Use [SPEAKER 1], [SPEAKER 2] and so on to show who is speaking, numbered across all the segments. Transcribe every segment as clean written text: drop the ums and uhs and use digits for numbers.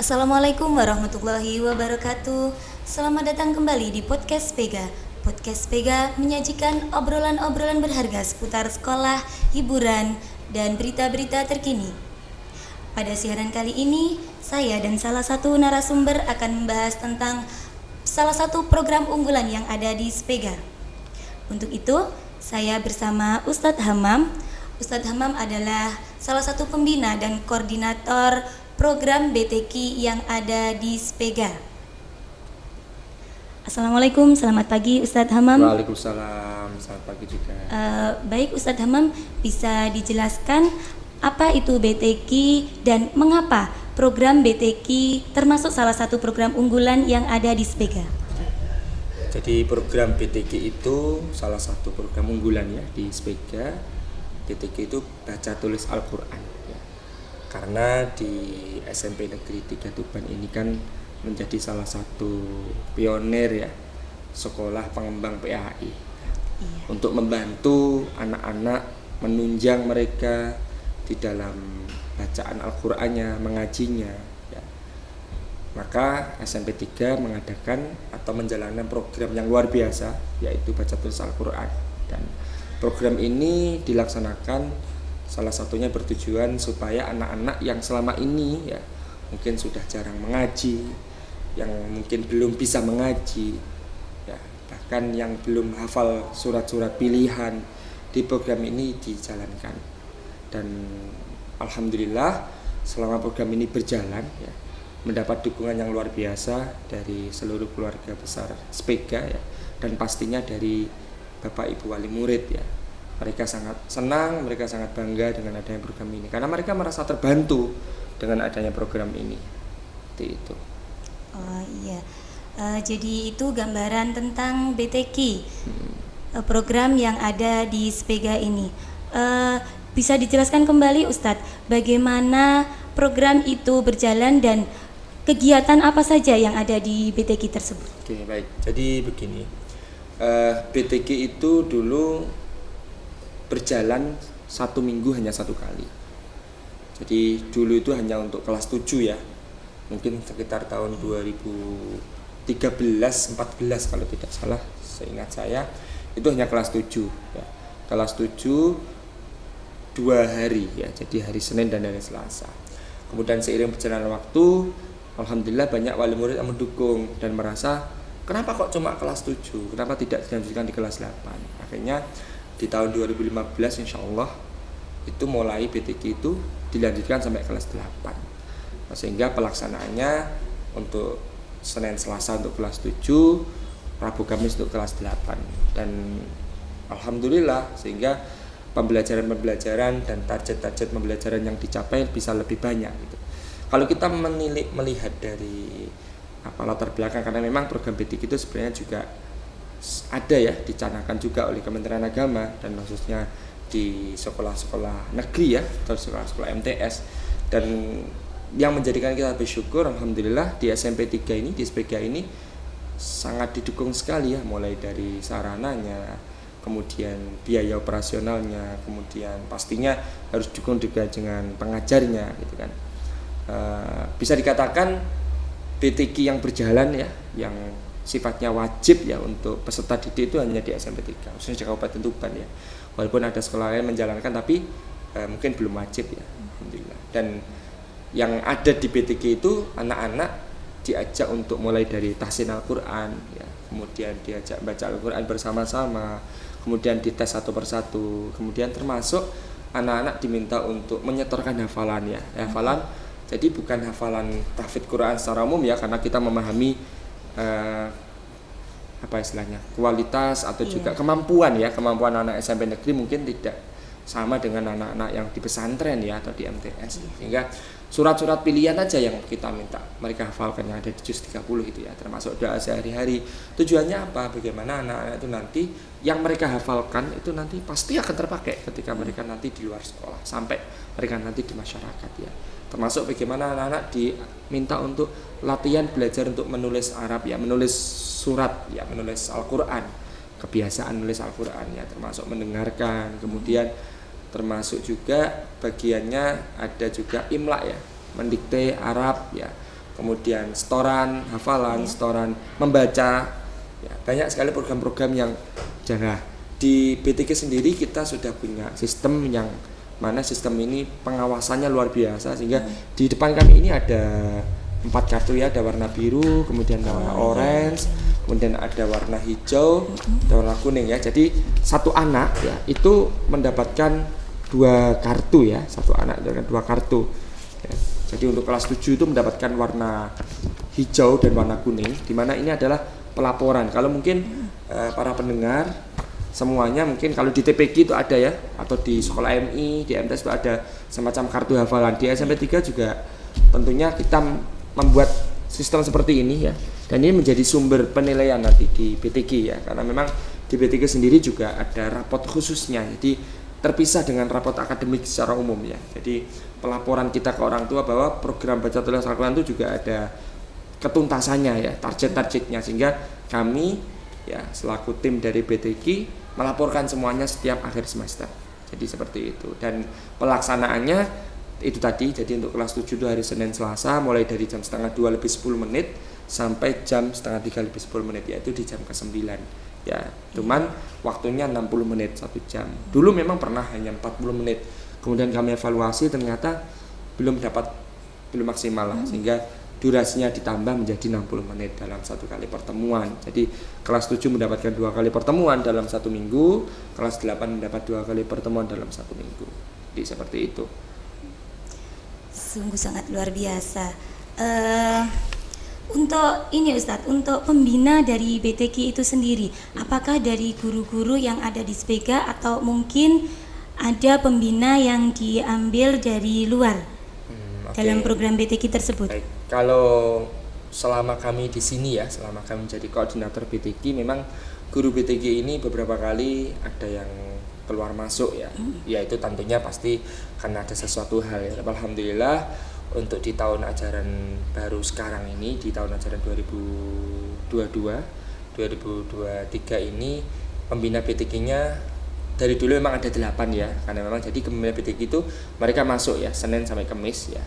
[SPEAKER 1] Assalamualaikum warahmatullahi wabarakatuh. Selamat datang kembali di Podcast Pega. Podcast Pega menyajikan obrolan-obrolan berharga seputar sekolah, hiburan, dan berita-berita terkini. Pada siaran kali ini, saya dan salah satu narasumber akan membahas tentang salah satu program unggulan yang ada di Spega. Untuk itu, saya bersama Ustadz Hamam. Ustadz Hamam adalah salah satu pembina dan koordinator program BTQ yang ada di Spega. Assalamualaikum, selamat pagi Ustadz Hamam.
[SPEAKER 2] Waalaikumsalam, selamat pagi juga.
[SPEAKER 1] Baik Ustadz Hamam, bisa dijelaskan apa itu BTQ dan mengapa program BTQ termasuk salah satu program unggulan yang ada di Spega?
[SPEAKER 2] Jadi program BTQ itu salah satu program unggulan ya di Spega. BTQ itu baca tulis Al-Quran ya. Karena di SMP Negeri 3 Tuban ini kan menjadi salah satu pionir ya sekolah pengembang PAI untuk membantu anak-anak menunjang mereka di dalam bacaan Al-Qur'annya, mengajinya ya. Maka SMP 3 mengadakan atau menjalankan program yang luar biasa, yaitu baca tulis Al-Qur'an. Dan program ini dilaksanakan salah satunya bertujuan supaya anak-anak yang selama ini ya mungkin sudah jarang mengaji, yang mungkin belum bisa mengaji ya, bahkan yang belum hafal surat-surat pilihan, di program ini dijalankan. Dan alhamdulillah selama program ini berjalan ya, mendapat dukungan yang luar biasa dari seluruh keluarga besar Spega ya, dan pastinya dari Bapak Ibu wali murid ya. Mereka sangat senang, mereka sangat bangga dengan adanya program ini karena mereka merasa terbantu dengan adanya program ini. Seperti itu.
[SPEAKER 1] Oh iya, jadi itu gambaran tentang BTQ, program yang ada di Spega ini. Bisa dijelaskan kembali Ustadz, bagaimana program itu berjalan dan kegiatan apa saja yang ada di BTQ tersebut?
[SPEAKER 2] Oke, baik. Jadi begini, BTQ itu dulu berjalan 1 minggu hanya 1 kali. Jadi dulu itu hanya untuk kelas 7 ya. Mungkin sekitar tahun 2013-14 kalau tidak salah, seingat saya itu hanya kelas 7 ya. Kelas 7 2 hari ya. Jadi hari Senin dan hari Selasa. Kemudian seiring berjalannya waktu, alhamdulillah banyak wali murid yang mendukung dan merasa kenapa kok cuma kelas 7? Kenapa tidak dilanjutkan di kelas 8? Akhirnya di tahun 2015 insya Allah itu mulai BTQ itu dilanjutkan sampai kelas 8. Sehingga pelaksanaannya untuk Senin Selasa untuk kelas 7, Rabu Kamis untuk kelas 8. Dan alhamdulillah sehingga pembelajaran dan target-target pembelajaran yang dicapai bisa lebih banyak gitu. Kalau kita melihat dari latar belakang, karena memang program BTQ itu sebenarnya juga ada ya, dicanangkan juga oleh Kementerian Agama dan khususnya di sekolah-sekolah negeri ya, atau sekolah-sekolah MTS. Dan yang menjadikan kita bersyukur alhamdulillah di SMP 3 ini, di SPG ini sangat didukung sekali ya, mulai dari sarananya, kemudian biaya operasionalnya, kemudian pastinya harus didukung juga dengan pengajarnya gitu kan. Bisa dikatakan BTQ yang berjalan ya, yang sifatnya wajib ya untuk peserta didik itu hanya di SMP 3, khususnya Kabupaten Tuban ya. Walaupun ada sekolah lain menjalankan tapi mungkin belum wajib ya, alhamdulillah. Dan yang ada di BTQ itu anak-anak diajak untuk mulai dari tahsin Al-Quran ya, kemudian diajak baca Al-Quran bersama-sama, kemudian dites satu persatu, kemudian termasuk anak-anak diminta untuk menyetorkan hafalan ya, hafalan. Jadi bukan hafalan tahfidz Quran secara umum ya, karena kita memahami kualitas atau juga kemampuan anak SMP negeri mungkin tidak sama dengan anak-anak yang di pesantren ya atau di MTS. Sehingga surat-surat pilihan aja yang kita minta mereka hafalkan yang ada di juz 30 itu ya, termasuk doa sehari-hari. Tujuannya apa? Bagaimana anak-anak itu nanti yang mereka hafalkan itu nanti pasti akan terpakai ketika mereka nanti di luar sekolah, sampai mereka nanti di masyarakat ya. Termasuk bagaimana anak-anak diminta untuk latihan belajar untuk menulis Arab ya, menulis surat ya, menulis Al-Quran, kebiasaan menulis Al-Quran ya, termasuk mendengarkan, kemudian termasuk juga bagiannya ada juga imla ya, mendikte Arab ya, kemudian setoran hafalan, setoran membaca, ya, banyak sekali program-program yang jarah. Di BTK sendiri kita sudah punya sistem yang mana sistem ini pengawasannya luar biasa, sehingga di depan kami ini ada 4 kartu ya, ada warna biru, kemudian warna orange, kemudian ada warna hijau, ada warna kuning ya. Jadi satu anak ya itu mendapatkan 2 kartu ya, satu anak dengan 2 kartu. Ya. Jadi untuk kelas 7 itu mendapatkan warna hijau dan warna kuning, di mana ini adalah pelaporan. Kalau mungkin para pendengar semuanya mungkin kalau di TPG itu ada ya, atau di sekolah MI, di MTS itu ada semacam kartu hafalan. Di SMP 3 juga tentunya kita membuat sistem seperti ini ya, dan ini menjadi sumber penilaian nanti di BTG ya, karena memang di BTG sendiri juga ada rapot khususnya, jadi terpisah dengan rapot akademik secara umum ya. Jadi pelaporan kita ke orang tua bahwa program baca tulis Al-Quran itu juga ada ketuntasannya ya, target-targetnya, sehingga kami ya selaku tim dari BTG melaporkan semuanya setiap akhir semester. Jadi seperti itu, dan pelaksanaannya itu tadi. Jadi untuk kelas 7 itu hari Senin Selasa mulai dari jam setengah 2 lebih 10 menit sampai jam setengah 3 lebih 10 menit, yaitu di jam ke-9 ya. Cuman waktunya 60 menit 1 jam. Dulu memang pernah hanya 40 menit. Kemudian kami evaluasi ternyata belum maksimal lah, sehingga durasinya ditambah menjadi 60 menit dalam 1 kali pertemuan. Jadi kelas 7 mendapatkan 2 kali pertemuan dalam 1 minggu, kelas 8 mendapat 2 kali pertemuan dalam 1 minggu. Jadi seperti itu.
[SPEAKER 1] Sungguh sangat luar biasa. Untuk ini Ustadz, untuk pembina dari BTK itu sendiri, apakah dari guru-guru yang ada di SPEGA atau mungkin ada pembina yang diambil dari luar dalam program BTK tersebut?
[SPEAKER 2] Baik. Kalau selama kami di sini ya, selama kami jadi koordinator BTK, memang guru BTK ini beberapa kali ada yang keluar masuk ya, yaitu tentunya pasti karena ada sesuatu hal ya. Alhamdulillah untuk di tahun ajaran baru sekarang ini, di tahun ajaran 2022-2023 ini pembina BTK-nya dari dulu memang ada 8 ya, karena memang jadi pembina BTK itu mereka masuk ya Senin sampai Kamis ya.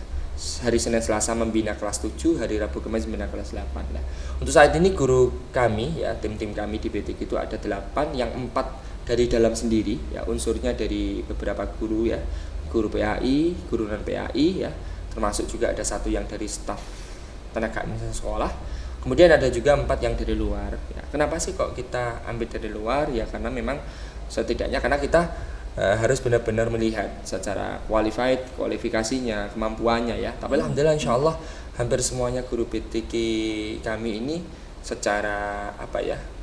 [SPEAKER 2] Hari Senin Selasa membina kelas 7, hari Rabu Kamis membina kelas 8. Nah, untuk saat ini guru kami ya, tim-tim kami di BTK itu ada 8, yang 4 dari dalam sendiri ya, unsurnya dari beberapa guru ya, guru PAI, guru non PAI ya, termasuk juga ada 1 yang dari staf tenaga administrasi sekolah. Kemudian ada juga 4 yang dari luar ya. Kenapa sih kok kita ambil dari luar ya? Karena memang setidaknya karena kita harus benar-benar melihat secara kualifikasinya, kemampuannya ya. Tapi alhamdulillah insyaallah hampir semuanya guru BTK kami ini secara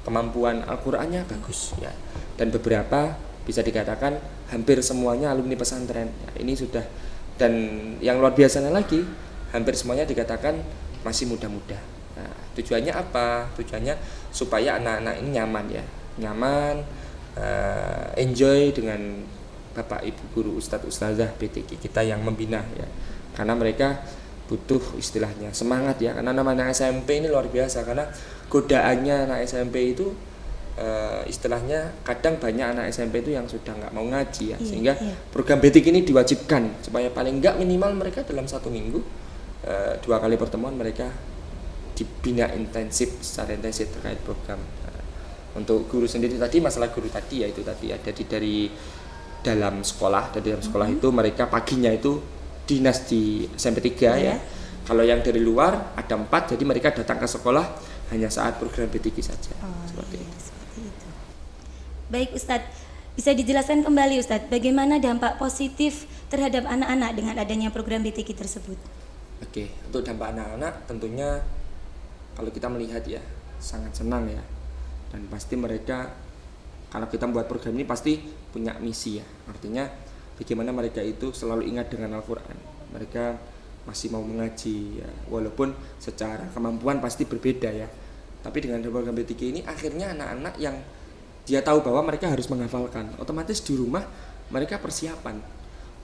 [SPEAKER 2] kemampuan Al-Qur'annya bagus ya. Dan beberapa bisa dikatakan hampir semuanya alumni pesantren. Ya, ini sudah, dan yang luar biasanya lagi hampir semuanya dikatakan masih muda-muda. Nah, tujuannya apa? Tujuannya supaya anak-anak ini nyaman ya, enjoy dengan Bapak Ibu guru, Ustadz Ustazah BTK kita yang membina ya. Karena mereka butuh istilahnya semangat ya, karena namanya SMP ini luar biasa, karena godaannya anak SMP itu istilahnya kadang banyak anak SMP itu yang sudah nggak mau ngaji ya, sehingga program BTK ini diwajibkan supaya paling nggak minimal mereka dalam 1 minggu 2 kali pertemuan mereka dibina secara intensif terkait program. Untuk guru sendiri tadi, masalah guru tadi ya, itu tadi ada dari dalam sekolah, itu mereka paginya itu dinas di SMP 3 ya. Kalau yang dari luar ada 4, jadi mereka datang ke sekolah hanya saat program BTK saja. Seperti itu.
[SPEAKER 1] Baik Ustadz, bisa dijelaskan kembali Ustadz, bagaimana dampak positif terhadap anak-anak dengan adanya program BTK tersebut?
[SPEAKER 2] Oke, untuk dampak anak-anak tentunya kalau kita melihat ya sangat senang ya, dan pasti mereka, kalau kita membuat program ini pasti punya misi ya, artinya bagaimana mereka itu selalu ingat dengan Al-Quran, mereka masih mau mengaji ya, walaupun secara kemampuan pasti berbeda ya, tapi dengan program BTK ini akhirnya anak-anak yang dia tahu bahwa mereka harus menghafalkan, otomatis di rumah mereka persiapan,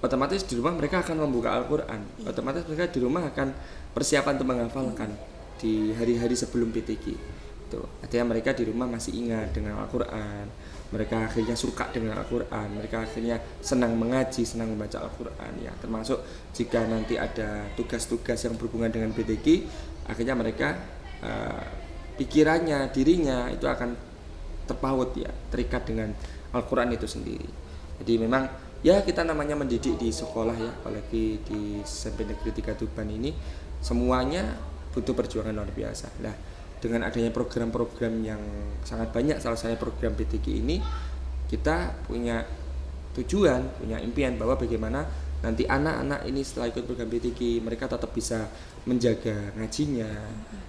[SPEAKER 2] otomatis di rumah mereka akan membuka Al-Quran, otomatis mereka di rumah akan persiapan untuk menghafalkan di hari-hari sebelum BTK. Artinya mereka di rumah masih ingat dengan Al-Quran, mereka akhirnya suka dengan Al-Quran, mereka akhirnya senang mengaji, senang membaca Al-Quran ya. Termasuk jika nanti ada tugas-tugas yang berhubungan dengan BTK, akhirnya mereka pikirannya, dirinya itu akan terpaut ya, terikat dengan Al-Quran itu sendiri. Jadi memang ya kita namanya mendidik di sekolah ya, apalagi di SMP Negeri 3 Tuban ini semuanya butuh perjuangan luar biasa. Nah, dengan adanya program-program yang sangat banyak, salah satunya program BTG ini, kita punya tujuan, punya impian bahwa bagaimana nanti anak-anak ini setelah ikut program BTG mereka tetap bisa menjaga ngajinya,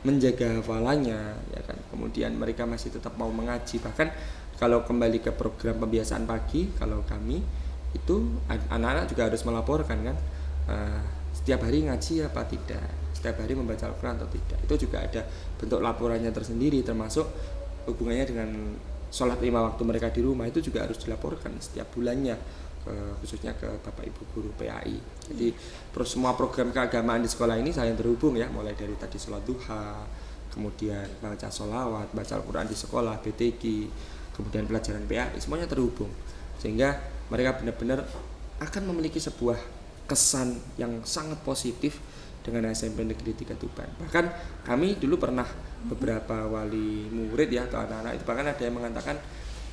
[SPEAKER 2] menjaga hafalannya, ya kan. Kemudian mereka masih tetap mau mengaji. Bahkan kalau kembali ke program pembiasaan pagi, kalau kami itu anak-anak juga harus melaporkan kan, setiap hari ngaji apa tidak, setiap hari membaca Al-Quran atau tidak. Itu juga ada bentuk laporannya tersendiri, termasuk hubungannya dengan sholat 5 waktu mereka di rumah itu juga harus dilaporkan setiap bulannya, khususnya ke Bapak Ibu Guru PAI. Jadi semua program keagamaan di sekolah ini saya terhubung ya, mulai dari tadi sholat duha, kemudian baca sholawat, baca Al-Quran di sekolah, BTG, kemudian pelajaran PAI, semuanya terhubung. Sehingga mereka benar-benar akan memiliki sebuah kesan yang sangat positif dengan SMP Negeri 3 Tuban. Bahkan kami dulu pernah beberapa wali murid ya atau anak-anak itu, bahkan ada yang mengatakan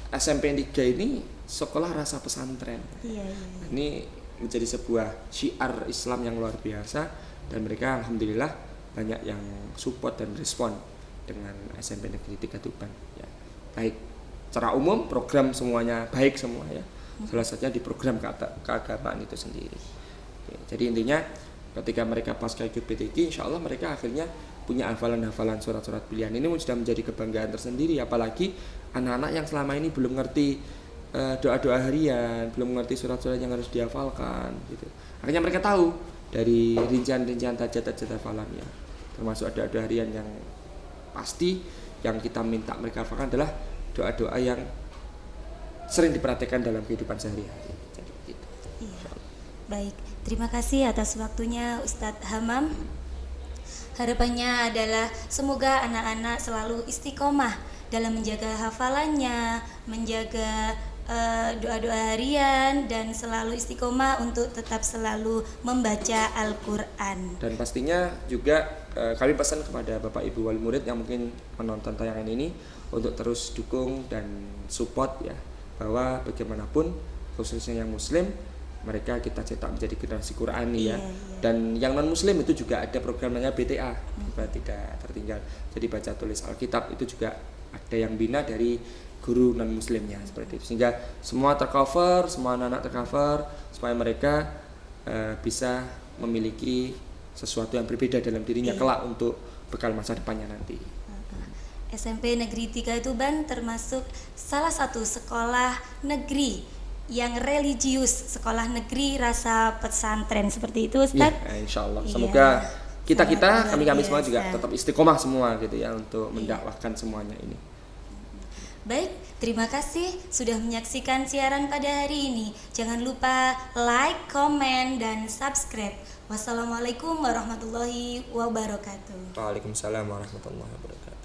[SPEAKER 2] SMP 3 ini sekolah rasa pesantren.
[SPEAKER 1] Iya.
[SPEAKER 2] Ini menjadi sebuah syiar Islam yang luar biasa, dan mereka alhamdulillah banyak yang support dan respon dengan SMP Negeri 3 Tuban ya. Baik secara umum program semuanya baik semua ya. Salah satunya di program keagamaan itu sendiri. Oke, jadi intinya ketika mereka pasca ikut BTG, insya Allah mereka akhirnya punya hafalan-hafalan surat-surat pilihan. Ini sudah menjadi kebanggaan tersendiri, apalagi anak-anak yang selama ini belum ngerti doa-doa harian, belum mengerti surat-surat yang harus dihafalkan gitu. Akhirnya mereka tahu dari rincian-rincian tajat-tajat hafalannya. Termasuk ada doa harian yang pasti yang kita minta mereka hafalkan adalah doa-doa yang sering diperhatikan dalam kehidupan sehari-hari. Jadi gitu.
[SPEAKER 1] Iya. Baik, terima kasih atas waktunya Ustadz Hamam. Harapannya adalah semoga anak-anak selalu istiqomah dalam menjaga hafalannya, menjaga doa-doa harian, dan selalu istiqomah untuk tetap selalu membaca Al-Quran.
[SPEAKER 2] Dan pastinya juga kami pesan kepada Bapak Ibu wali murid yang mungkin menonton tayangan ini untuk terus dukung dan support ya, bahwa bagaimanapun khususnya yang muslim, mereka kita cetak menjadi generasi Qurani ya. Dan yang non muslim itu juga ada programnya BTA, juga tidak tertinggal. Jadi baca tulis Alkitab itu juga ada yang bina dari guru non muslimnya seperti itu. Sehingga semua tercover, semua anak-anak tercover, supaya mereka bisa memiliki sesuatu yang berbeda dalam dirinya kelak untuk bekal masa depannya nanti.
[SPEAKER 1] SMP Negeri 3 Tuban termasuk salah satu sekolah negeri yang religius, sekolah negeri rasa pesantren seperti itu, Ustaz.
[SPEAKER 2] Ya, insya Allah. Semoga kami semua juga tetap istiqomah semua gitu ya untuk mendakwahkan semuanya ini.
[SPEAKER 1] Baik, terima kasih sudah menyaksikan siaran pada hari ini. Jangan lupa like, komen, dan subscribe. Wassalamualaikum warahmatullahi wabarakatuh.
[SPEAKER 2] Waalaikumsalam warahmatullahi wabarakatuh.